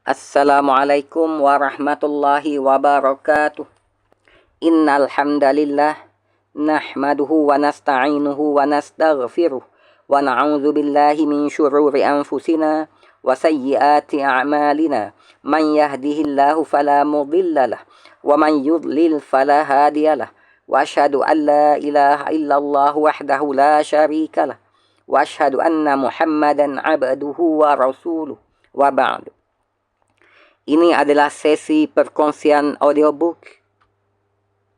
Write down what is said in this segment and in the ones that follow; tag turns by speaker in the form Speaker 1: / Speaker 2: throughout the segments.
Speaker 1: Assalamualaikum warahmatullahi wabarakatuh. Innal hamdalillah nahmaduhu wa nasta'inuhu wa nastaghfiruh wa na'udzu billahi min syururi anfusina wa sayyiati a'malina. Man yahdihillahu fala mudhillalah wa man yudlil fala hadiyalah. Wa asyhadu an la ilaha illallah wahdahu la syarikalah wa asyhadu anna Muhammadan 'abduhu wa rasuluh. Wa ba'du. Ini adalah sesi perkongsian audiobook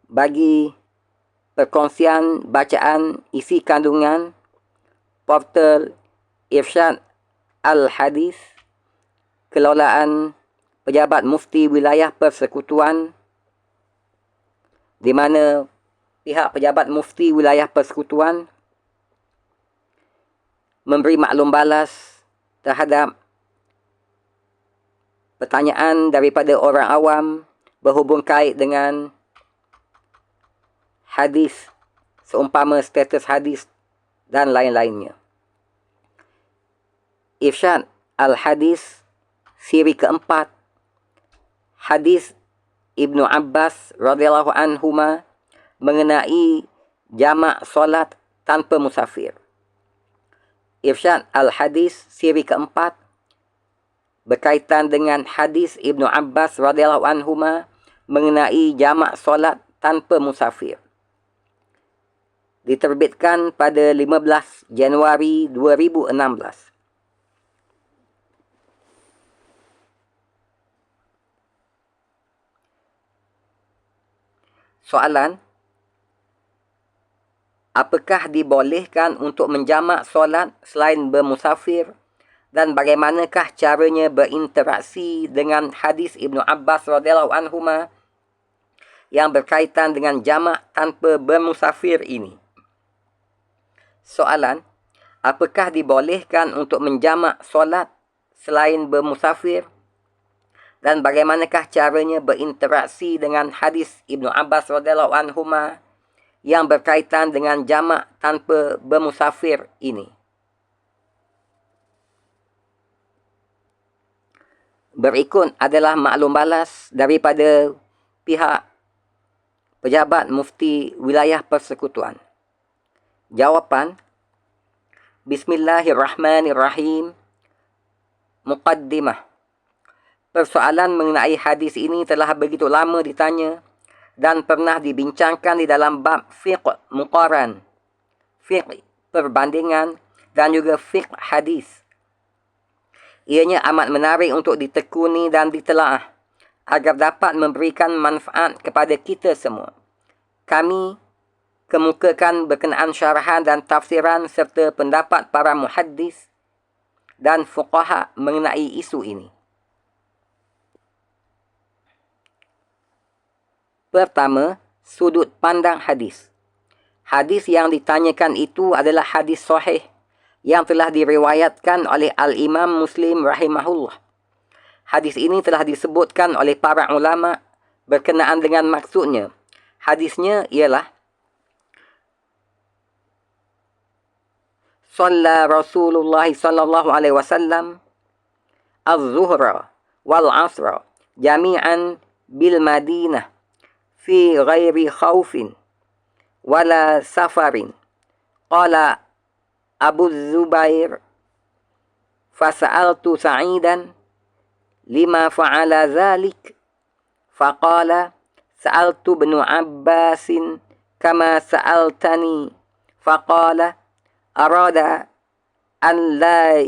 Speaker 1: bagi perkongsian bacaan isi kandungan portal Irsyad Al-Hadis, kelolaan Pejabat Mufti Wilayah Persekutuan, di mana pihak Pejabat Mufti Wilayah Persekutuan memberi maklum balas terhadap pertanyaan daripada orang awam berhubung kait dengan hadis, seumpama status hadis dan lain-lainnya. Irsyad Al-Hadis siri keempat, hadis Ibnu Abbas radhiyallahu anhuma mengenai jamak solat tanpa musafir. Irsyad Al-Hadis siri keempat berkaitan dengan hadis Ibnu Abbas radhiyallahu anhuma mengenai jamak solat tanpa musafir. Diterbitkan pada 15 Januari 2016. Soalan: apakah dibolehkan untuk menjamak solat selain bermusafir? Dan bagaimanakah caranya berinteraksi dengan hadis Ibnu Abbas radhiyallahu anhuma yang berkaitan dengan jamak tanpa bermusafir ini? Soalan: apakah dibolehkan untuk menjamak solat selain bermusafir? Dan bagaimanakah caranya berinteraksi dengan hadis Ibnu Abbas radhiyallahu anhuma yang berkaitan dengan jamak tanpa bermusafir ini? Berikut adalah maklum balas daripada pihak Pejabat Mufti Wilayah Persekutuan. Jawapan: Bismillahirrahmanirrahim. Muqaddimah. Persoalan mengenai hadis ini telah begitu lama ditanya dan pernah dibincangkan di dalam bab fiqh muqaran, fiqh perbandingan dan juga fiqh hadis. Ianya amat menarik untuk ditekuni dan ditelaah agar dapat memberikan manfaat kepada kita semua. Kami kemukakan berkenaan syarahan dan tafsiran serta pendapat para muhaddis dan fuqaha mengenai isu ini. Pertama, sudut pandang hadis. Hadis yang ditanyakan itu adalah hadis sahih yang telah diriwayatkan oleh Al-Imam Muslim rahimahullah. Hadis ini telah disebutkan oleh para ulama berkenaan dengan maksudnya. Hadisnya ialah: Shalla Rasulullah sallallahu alaihi wasallam az-zuhra wal 'asra jami'an bil Madinah fi ghairi khaufin wala safarin. Qala Abu Zubair, fasa'altu Sa'idan lima fa'ala dhalik, faqala sa'altu ibnu Abbasin kama sa'altani, faqala arada an la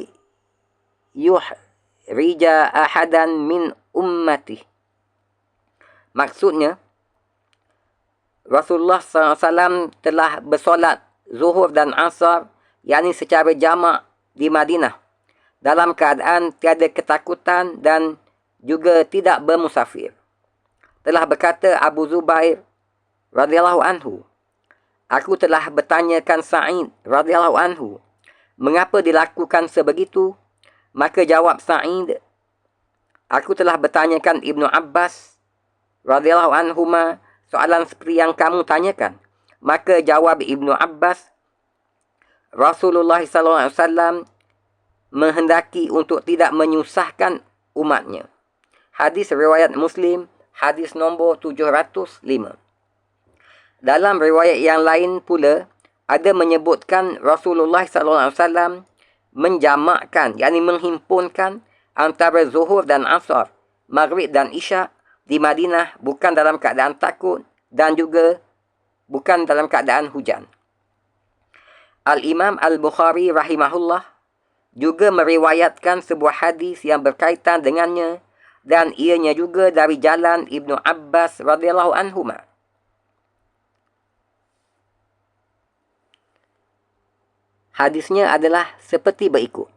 Speaker 1: yuhrija ahadan min ummati. Maksudnya, Rasulullah SAW telah bersolat zuhur dan asar, yakni secara jamak di Madinah, dalam keadaan tiada ketakutan dan juga tidak bermusafir. Telah berkata Abu Zubair radhiyallahu anhu, aku telah bertanyakan Sa'id radhiyallahu anhu, mengapa dilakukan sebegitu? Maka jawab Sa'id, aku telah bertanyakan Ibnu Abbas radhiyallahu anhuma soalan seperti yang kamu tanyakan. Maka jawab Ibnu Abbas, Rasulullah SAW menghendaki untuk tidak menyusahkan umatnya. Hadis riwayat Muslim, hadis nombor 705. Dalam riwayat yang lain pula, ada menyebutkan Rasulullah SAW menjamakkan, yakni menghimpunkan antara Zuhur dan Asar, Maghrib dan Isyak di Madinah bukan dalam keadaan takut dan juga bukan dalam keadaan hujan. Al-Imam Al-Bukhari rahimahullah juga meriwayatkan sebuah hadis yang berkaitan dengannya dan ianya juga dari jalan Ibnu Abbas radhiyallahu anhuma. Hadisnya adalah seperti berikut.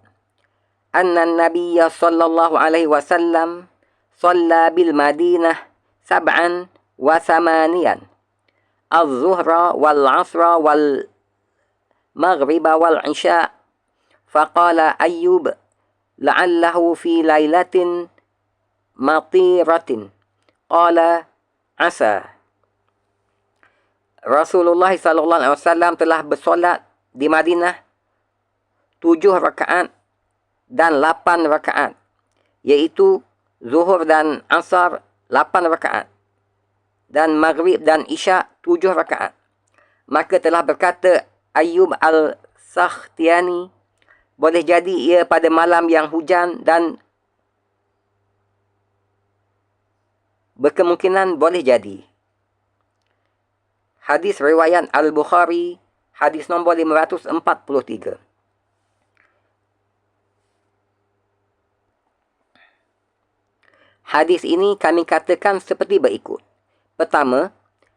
Speaker 1: Anna Nabiyya sallallahu alaihi wasallam shalla bil Madinah sab'an wa thamaniyan. Az-zuhra wal 'asra wal maghriba wal 'isya. Faqala Ayyub la'allahu fi lailatin matiratin. Qala asa. Rasulullah sallallahu alaihi wasallam telah bersolat di Madinah 7 rakaat dan 8 rakaat, iaitu Zuhur dan Asar 8 rakaat dan Maghrib dan Isyak 7 rakaat. Maka telah berkata Ayyub al-Sakhtiyani, boleh jadi ia pada malam yang hujan dan berkemungkinan boleh jadi. Hadis riwayat Al-Bukhari, hadis nombor 543. Hadis ini kami katakan seperti berikut. Pertama,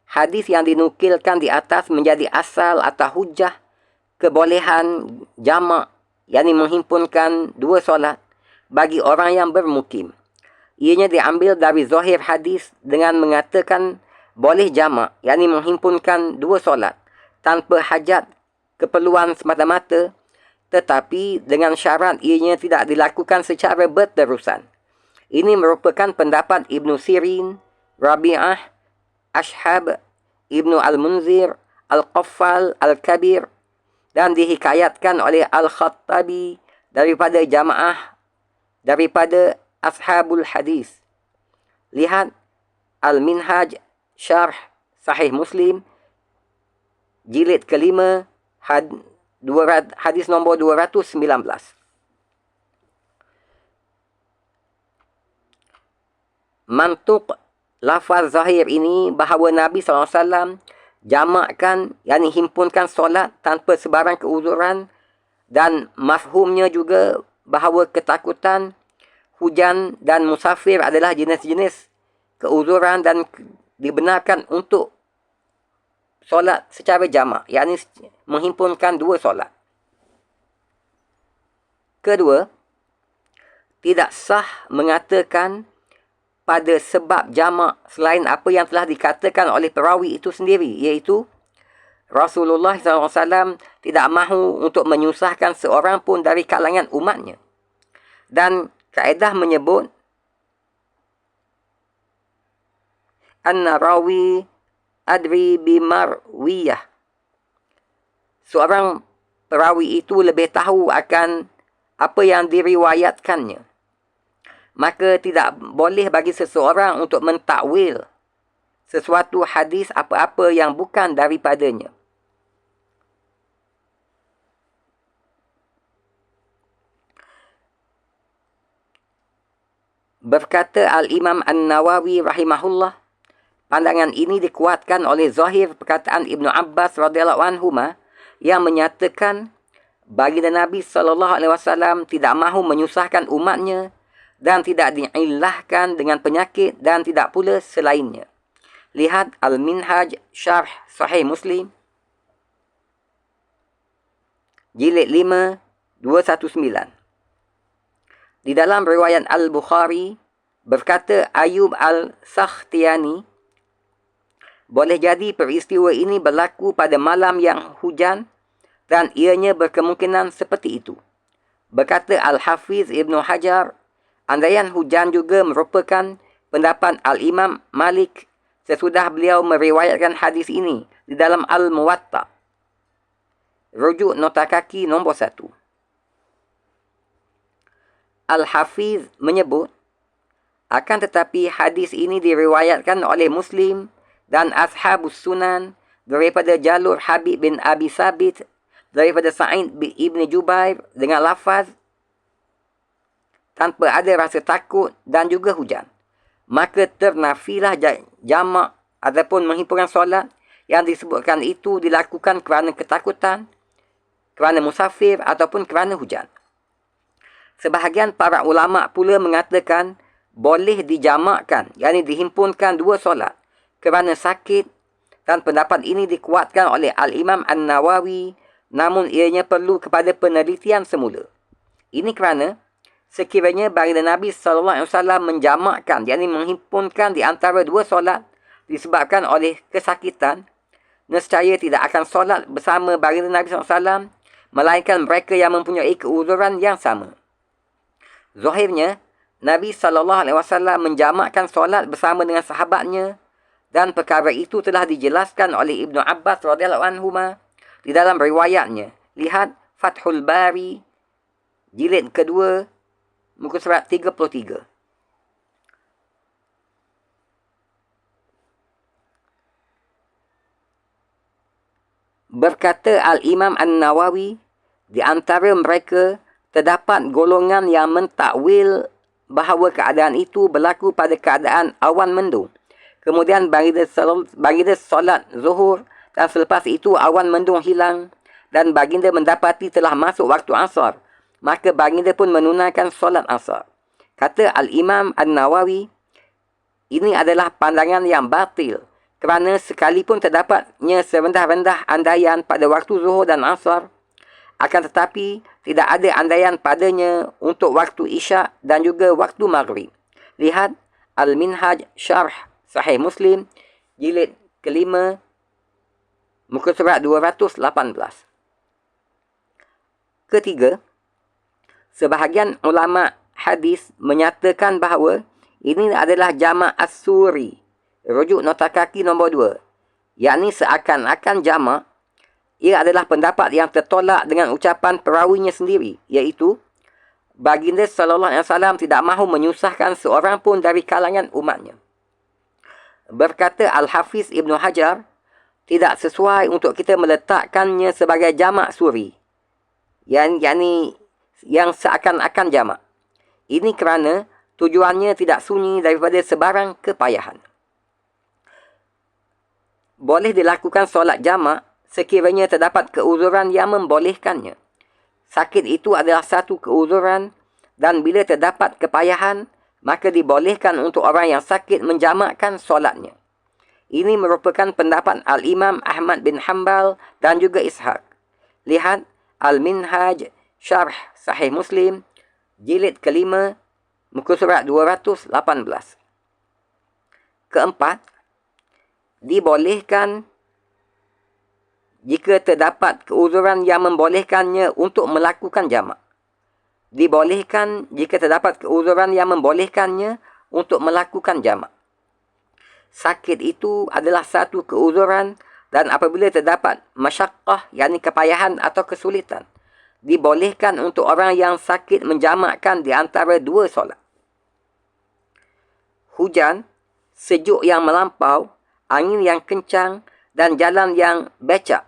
Speaker 1: hadis yang dinukilkan di atas menjadi asal atau hujah kebolehan jamak, yakni menghimpunkan dua solat bagi orang yang bermukim. Ianya diambil dari zahir hadis dengan mengatakan boleh jamak, yakni menghimpunkan dua solat tanpa hajat keperluan semata-mata, tetapi dengan syarat ianya tidak dilakukan secara berterusan. Ini merupakan pendapat Ibnu Sirin, Rabi'ah, Ashhab, Ibnu Al-Munzir, Al-Qaffal, Al-Kabir, dan dihikayatkan oleh Al-Khattabi daripada Ashabul Hadis. Lihat Al-Minhaj, Syarh Sahih Muslim, jilid kelima, hadis nombor 219. Mantuk lafaz zahir ini bahawa Nabi SAW jamakkan, yakni himpunkan solat tanpa sebarang keuzuran, dan mafhumnya juga bahawa ketakutan, hujan dan musafir adalah jenis-jenis keuzuran dan dibenarkan untuk solat secara jamak, yakni menghimpunkan dua solat. Kedua, tidak sah mengatakan pada sebab jamak selain apa yang telah dikatakan oleh perawi itu sendiri, iaitu Rasulullah SAW tidak mahu untuk menyusahkan seorang pun dari kalangan umatnya. Dan kaedah menyebut anna rawi adri bimarwiyah. Seorang perawi itu lebih tahu akan apa yang diriwayatkannya. Maka tidak boleh bagi seseorang untuk mentakwil sesuatu hadis apa-apa yang bukan daripadanya. Berkata Al-Imam An-Nawawi rahimahullah, pandangan ini dikuatkan oleh zahir perkataan Ibnu Abbas radhiyallahu anhuma yang menyatakan baginda Nabi SAW tidak mahu menyusahkan umatnya dan tidak diilahkan dengan penyakit dan tidak pula selainnya. Lihat Al-Minhaj Syarh Sahih Muslim, jilid 5, 219. Di dalam riwayat Al-Bukhari, berkata Ayyub al-Sakhtiyani, boleh jadi peristiwa ini berlaku pada malam yang hujan dan ianya berkemungkinan seperti itu. Berkata Al-Hafiz Ibnu Hajar, andaian hujan juga merupakan pendapat Al-Imam Malik sesudah beliau meriwayatkan hadis ini di dalam Al-Muwatta. Rujuk nota kaki nombor 1. Al-Hafiz menyebut, Akan tetapi hadis ini diriwayatkan oleh Muslim dan Ashabus Sunan daripada jalur Habib bin Abi Sabit daripada Sa'id bin Ibn Jubair dengan lafaz tanpa ada rasa takut dan juga hujan. Maka ternafilah jamak ataupun menghimpunkan solat yang disebutkan itu dilakukan kerana ketakutan, kerana musafir ataupun kerana hujan. Sebahagian para ulama pula mengatakan boleh dijamakkan, yakni dihimpunkan dua solat kerana sakit, dan pendapat ini dikuatkan oleh Al-Imam An-Nawawi, namun ianya perlu kepada penelitian semula. Ini kerana sekiranya baginda Nabi SAW menjamakkan, yakni menghimpunkan di antara dua solat disebabkan oleh kesakitan, nescaya tidak akan solat bersama baginda Nabi SAW, melainkan mereka yang mempunyai keuzuran yang sama. Zahirnya, Nabi SAW menjamakkan solat bersama dengan sahabatnya, dan perkara itu telah dijelaskan oleh Ibnu Abbas radhiyallahu anhuma di dalam riwayatnya. Lihat Fathul Bari, jilid kedua, muka surat 33. Berkata Al-Imam An-Nawawi, di antara mereka terdapat golongan yang mentakwil bahawa keadaan itu berlaku pada keadaan awan mendung. Kemudian baginda solat zuhur dan selepas itu awan mendung hilang dan baginda mendapati telah masuk waktu asar. Maka baginda pun menunaikan solat asar. Kata Al-Imam An-Nawawi, ini adalah pandangan yang batil kerana sekalipun terdapatnya serendah-rendah andaian pada waktu zuhur dan asar, akan tetapi tidak ada andaian padanya untuk waktu isyak dan juga waktu maghrib. Lihat Al-Minhaj Syarh Sahih Muslim, jilid kelima, muka surat 218. Ketiga, sebahagian ulama hadis menyatakan bahawa ini adalah jamak as-suri, rujuk nota kaki nombor 2, yakni seakan-akan jamak. Ia adalah pendapat yang tertolak dengan ucapan perawinya sendiri, iaitu baginda SAW tidak mahu menyusahkan seorang pun dari kalangan umatnya. Berkata Al-Hafiz Ibn Hajar, tidak sesuai untuk kita meletakkannya sebagai jamak suri, yang seakan-akan jamak. Ini kerana tujuannya tidak sunyi daripada sebarang kepayahan. Boleh dilakukan solat jamak sekiranya terdapat keuzuran yang membolehkannya. Sakit itu adalah satu keuzuran, dan bila terdapat kepayahan, maka dibolehkan untuk orang yang sakit menjamakkan solatnya. Ini merupakan pendapat Al-Imam Ahmad bin Hanbal dan juga Ishaq. Lihat Al-Minhaj Syarh Sahih Muslim, jilid kelima, muka surat 218. Keempat, dibolehkan jika terdapat keuzuran yang membolehkannya untuk melakukan jamak. Dibolehkan jika terdapat keuzuran yang membolehkannya untuk melakukan jamak. Sakit itu adalah satu keuzuran, dan apabila terdapat masyaqqah, yakni kepayahan atau kesulitan, dibolehkan untuk orang yang sakit menjamakkan di antara dua solat. Hujan, sejuk yang melampau, angin yang kencang, dan jalan yang becak,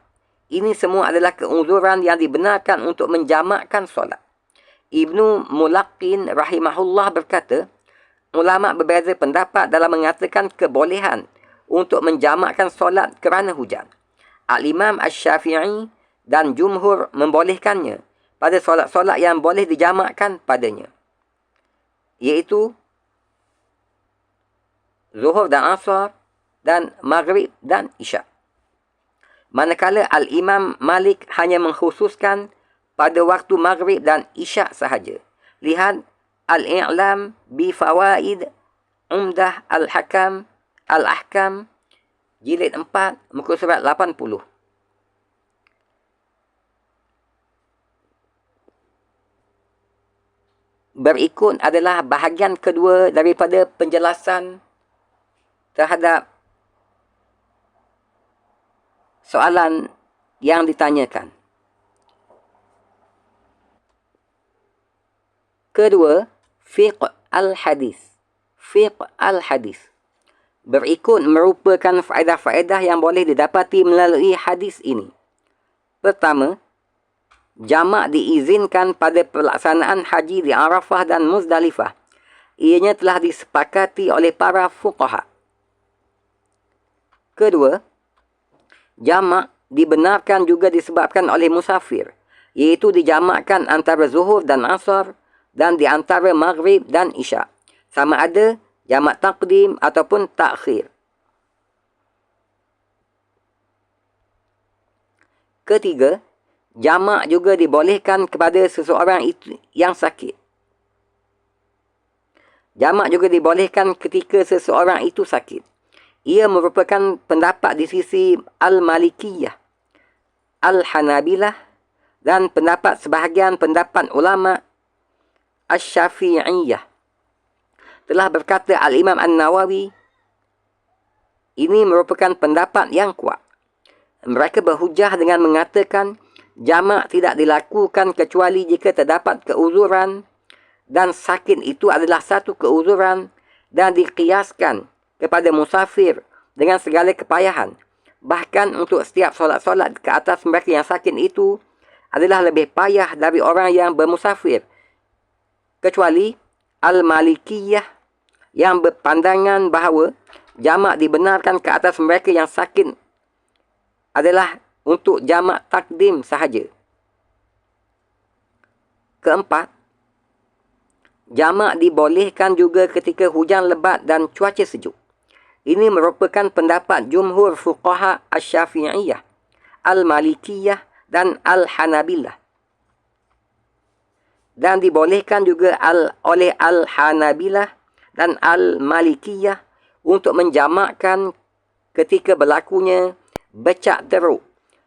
Speaker 1: ini semua adalah keuzuran yang dibenarkan untuk menjamakkan solat. Ibnu Mulaqqin rahimahullah berkata, ulama berbeza pendapat dalam mengatakan kebolehan untuk menjamakkan solat kerana hujan. Al-Imam Asy-Syafi'i dan jumhur membolehkannya pada solat-solat yang boleh dijamakkan padanya, iaitu zuhur dan asar dan maghrib dan isyak. Manakala Al-Imam Malik hanya mengkhususkan pada waktu maghrib dan isyak sahaja. Lihat Al-I'lam bi Fawaid Umdah Al-Ahkam, jilid 4, muka surat 80. Berikut adalah bahagian kedua daripada penjelasan terhadap soalan yang ditanyakan. Kedua, fiqh al-hadis. fiqh al-hadis. Berikut merupakan faedah-faedah yang boleh didapati melalui hadis ini. Pertama, jamak diizinkan pada pelaksanaan haji di Arafah dan Muzdalifah. Ianya telah disepakati oleh para fuqaha. Kedua, jamak dibenarkan juga disebabkan oleh musafir, iaitu dijamakkan antara zuhur dan asar dan di antara maghrib dan isyak, sama ada jamak taqdim ataupun takhir. Ketiga, jamak juga dibolehkan kepada seseorang itu yang sakit. Jamak juga dibolehkan ketika seseorang itu sakit. Ia merupakan pendapat di sisi Al-Malikiyah, Al-Hanabilah dan pendapat sebahagian pendapat ulama Asy-Syafi'iyah. Telah berkata Al-Imam An-Nawawi, ini merupakan pendapat yang kuat. Mereka berhujah dengan mengatakan jamak tidak dilakukan kecuali jika terdapat keuzuran dan sakit itu adalah satu keuzuran dan dikiaskan kepada musafir dengan segala kepayahan. Bahkan untuk setiap solat-solat ke atas mereka yang sakit itu adalah lebih payah dari orang yang bermusafir. Kecuali Al-Malikiyah yang berpandangan bahawa jamak dibenarkan ke atas mereka yang sakit adalah untuk jamak takdim sahaja. Keempat, jamak dibolehkan juga ketika hujan lebat dan cuaca sejuk. Ini merupakan pendapat jumhur fuqaha Asy-Syafi'iyah, Al-Malikiyah dan Al-Hanabilah. Dan dibolehkan juga oleh Al-Hanabilah dan Al-Malikiyah untuk menjamakkan ketika berlakunya becak teruk.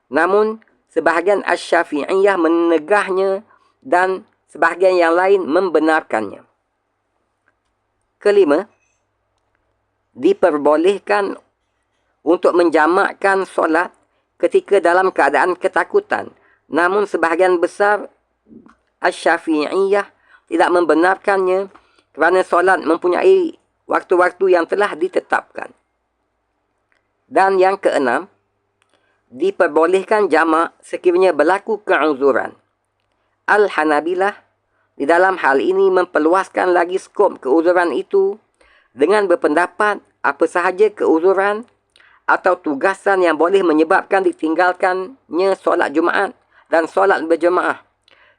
Speaker 1: Namun, sebahagian Asy-Syafi'iyah menegahnya dan sebahagian yang lain membenarkannya. Kelima, diperbolehkan untuk menjamakkan solat ketika dalam keadaan ketakutan. Namun, sebahagian besar Asy-Syafi'iyah tidak membenarkannya kerana solat mempunyai waktu-waktu yang telah ditetapkan. Dan yang keenam, diperbolehkan jamak sekiranya berlaku keuzuran. Al-Hanabilah di dalam hal ini memperluaskan lagi skop keuzuran itu dengan berpendapat apa sahaja keuzuran atau tugasan yang boleh menyebabkan ditinggalkannya solat Jumaat dan solat berjemaah,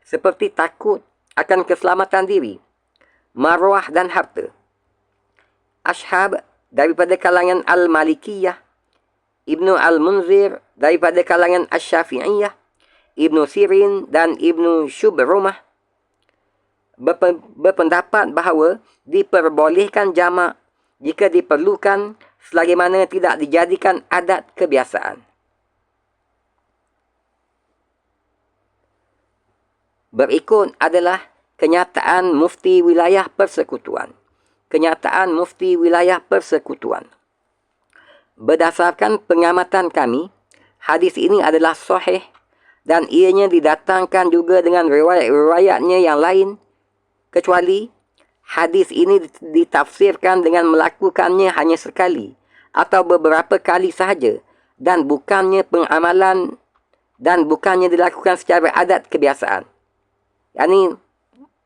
Speaker 1: seperti takut akan keselamatan diri, maruah dan harta. Ashab daripada kalangan Al-Malikiyah, Ibnu Al-Munzir daripada kalangan Asy-Syafi'iyah, Ibnu Sirin dan Ibnu Syubrumah berpendapat bahawa diperbolehkan jamak jika diperlukan selagi mana tidak dijadikan adat kebiasaan. Berikut adalah kenyataan mufti wilayah persekutuan. Kenyataan mufti wilayah persekutuan. Berdasarkan pengamatan kami, hadis ini adalah sahih dan ianya didatangkan juga dengan riwayat-riwayatnya yang lain, kecuali hadis ini ditafsirkan dengan melakukannya hanya sekali atau beberapa kali sahaja dan bukannya pengamalan dan bukannya dilakukan secara adat kebiasaan. Yani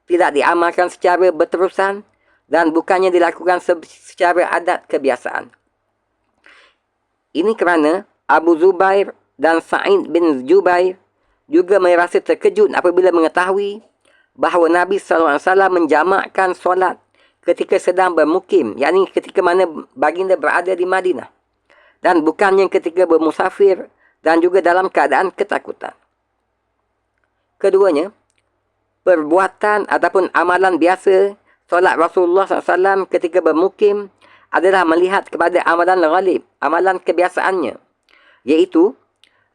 Speaker 1: tidak diamalkan secara berterusan dan bukannya dilakukan secara adat kebiasaan. Ini kerana Abu Zubair dan Sa'id bin Jubair juga merasa terkejut apabila mengetahui bahawa Nabi SAW menjamakkan solat ketika sedang bermukim, yakni ketika mana baginda berada di Madinah, dan bukannya ketika bermusafir dan juga dalam keadaan ketakutan. Keduanya, perbuatan ataupun amalan biasa solat Rasulullah SAW ketika bermukim adalah melihat kepada amalan ghalib, amalan kebiasaannya, iaitu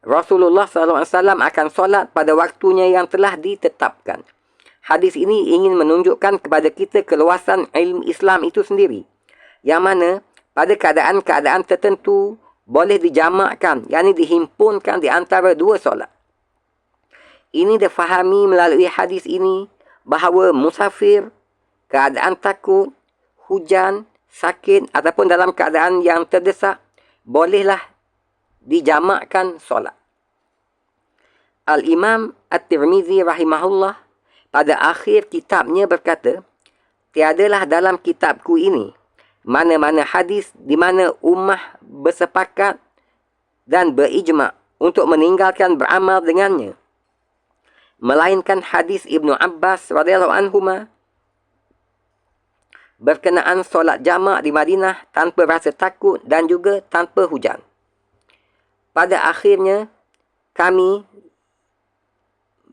Speaker 1: Rasulullah SAW akan solat pada waktunya yang telah ditetapkan. Hadis ini ingin menunjukkan kepada kita keluasan ilmu Islam itu sendiri, yang mana pada keadaan-keadaan tertentu boleh dijamakkan, yakni dihimpunkan di antara dua solat. Ini difahami melalui hadis ini bahawa musafir, keadaan takut, hujan sakit ataupun dalam keadaan yang terdesak, bolehlah dijamakkan solat. Al-Imam At-Tirmizi rahimahullah pada akhir kitabnya berkata, tiadalah dalam kitabku ini mana-mana hadis di mana ummah bersepakat dan berijma' untuk meninggalkan beramal dengannya, melainkan hadis Ibnu Abbas radhiyallahu anhuma berkenaan solat jamak di Madinah tanpa rasa takut dan juga tanpa hujan. Pada akhirnya, kami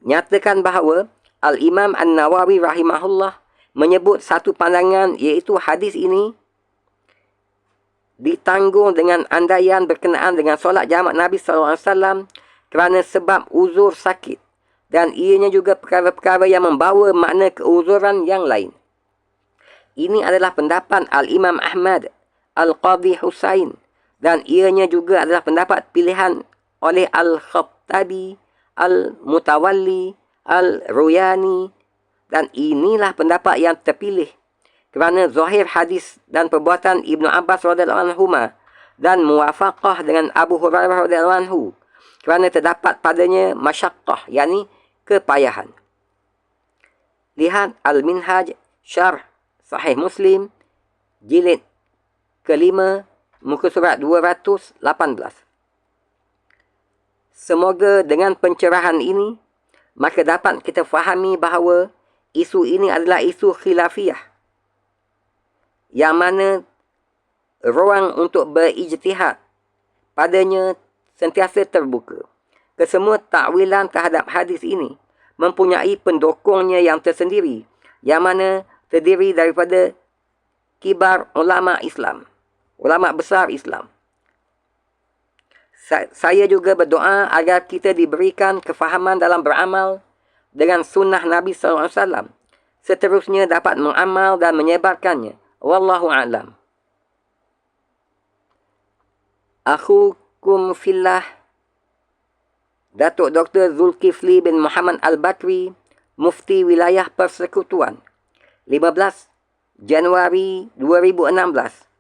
Speaker 1: nyatakan bahawa Al-Imam An-Nawawi rahimahullah menyebut satu pandangan, iaitu hadis ini ditanggung dengan andaian berkenaan dengan solat jamak Nabi SAW kerana sebab uzur sakit, dan ianya juga perkara-perkara yang membawa makna keuzuran yang lain. Ini adalah pendapat Al-Imam Ahmad Al-Qadhi Husain, dan ianya juga adalah pendapat pilihan oleh Al-Khattabi, Al-Mutawalli, Al-Ruyani, dan inilah pendapat yang terpilih kerana zahir hadis dan perbuatan Ibnu Abbas radhiyallahu anhuma dan muwafaqah dengan Abu Hurairah radhiyallahu anhu kerana terdapat padanya masyaqqah, yakni kepayahan. Lihat Al-Minhaj Syarh Sahih Muslim jilid kelima muka surat 218. Semoga dengan pencerahan ini maka dapat kita fahami bahawa isu ini adalah isu khilafiyah yang mana ruang untuk berijtihad padanya sentiasa terbuka. Kesemua takwilan terhadap hadis ini mempunyai pendukungnya yang tersendiri, yang mana terdiri daripada kibar ulama Islam, ulama besar Islam. Saya juga berdoa agar kita diberikan kefahaman dalam beramal dengan sunnah Nabi SAW, seterusnya dapat mengamal dan menyebarkannya. Wallahu a'lam. Akhukum fillah, Datuk Dr. Zulkifli bin Muhammad Al-Bakri, Mufti Wilayah Persekutuan, 15 Januari 2016,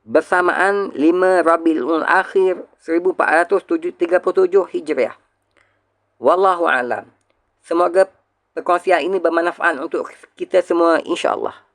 Speaker 1: bersamaan 5 Rabiul Akhir 1437 Hijriah. Wallahu a'lam. Semoga perkongsian ini bermanfaat untuk kita semua, insya-Allah.